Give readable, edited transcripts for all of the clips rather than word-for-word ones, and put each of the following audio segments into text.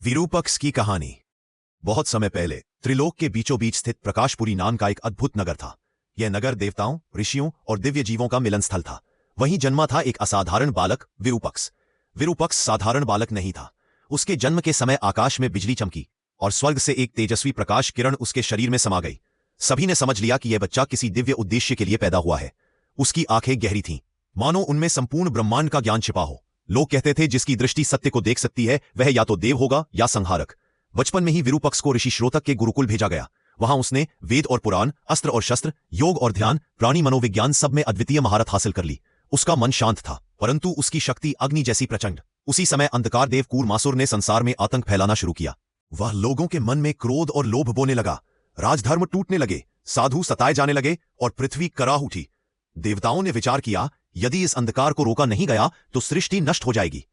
विरूपक्ष की कहानी। बहुत समय पहले त्रिलोक के बीचों बीच स्थित प्रकाशपुरी नाम का एक अद्भुत नगर था। यह नगर देवताओं, ऋषियों और दिव्य जीवों का मिलन स्थल था। वहीं जन्मा था एक असाधारण बालक विरूपक्ष। विरूपक्ष साधारण बालक नहीं था। उसके जन्म के समय आकाश में बिजली चमकी और स्वर्ग से एक तेजस्वी प्रकाश किरण उसके शरीर में समा गई। सभी ने समझ लिया कि यह बच्चा किसी दिव्य उद्देश्य के लिए पैदा हुआ है। उसकी आंखें गहरी थीं, मानो उनमें संपूर्ण ब्रह्मांड का ज्ञान छिपा हो। लोग कहते थे जिसकी दृष्टि सत्य को देख सकती है वह या तो देव होगा या संहारक। बचपन में ही विरूपक्ष को ऋषि श्रोतक के गुरुकुल भेजा गया। वहां उसने वेद और पुराण, अस्त्र और शस्त्र, योग और ध्यान, प्राणी मनोविज्ञान सब में अद्वितीय महारत हासिल कर ली। उसका मन शांत था, परंतु उसकी शक्ति अग्नि जैसी प्रचंड। उसी समय अंधकार देव कूर्मासुर ने संसार में आतंक फैलाना शुरू किया। वह लोगों के मन में क्रोध और लोभ बोने लगा। राजधर्म टूटने लगे, साधु सताए जाने लगे और पृथ्वी कराह उठी। देवताओं ने विचार किया, यदि इस अंधकार को रोका नहीं गया तो सृष्टि नष्ट हो जाएगी।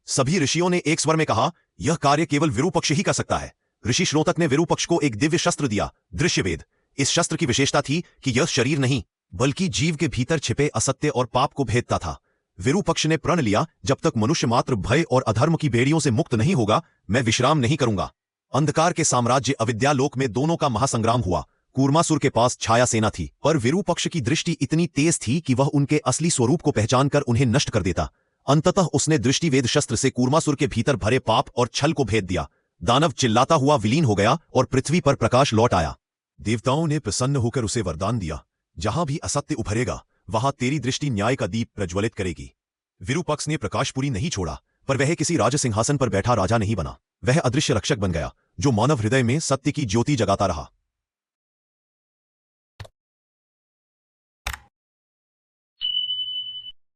सभी ऋषियों ने एक स्वर में कहा, यह कार्य केवल विरूपक्ष ही कर सकता है। ऋषि श्रोतक ने विरूपक्ष को एक दिव्य शस्त्र दिया, दृश्यवेद। इस शस्त्र की विशेषता थी कि यह शरीर नहीं बल्कि जीव के भीतर छिपे असत्य और पाप को भेदता था। विरूपक्ष ने प्रण लिया, जब तक मनुष्य मात्र भय और अधर्म की बेड़ियों से मुक्त नहीं होगा, मैं विश्राम नहीं करूंगा। अंधकार के साम्राज्य अविद्यालोक में दोनों का महासंग्राम हुआ। कूर्मासुर के पास छाया सेना थी, पर विरूपक्ष की दृष्टि इतनी तेज थी कि वह उनके असली स्वरूप को पहचानकर उन्हें नष्ट कर देता। अंततः उसने दृष्टिवेद शस्त्र से कूर्मासुर के भीतर भरे पाप और छल को भेद दिया। दानव चिल्लाता हुआ विलीन हो गया और पृथ्वी पर प्रकाश लौट आया। देवताओं ने प्रसन्न होकर उसे वरदान दिया, जहां भी असत्य उभरेगा वहां तेरी दृष्टि न्याय का दीप प्रज्वलित करेगी। विरूपक्ष ने प्रकाशपुरी नहीं छोड़ा, पर वह किसी राज सिंहासन पर बैठा राजा नहीं बना। वह अदृश्य रक्षक बन गया, जो मानव हृदय में सत्य की ज्योति जगाता रहा।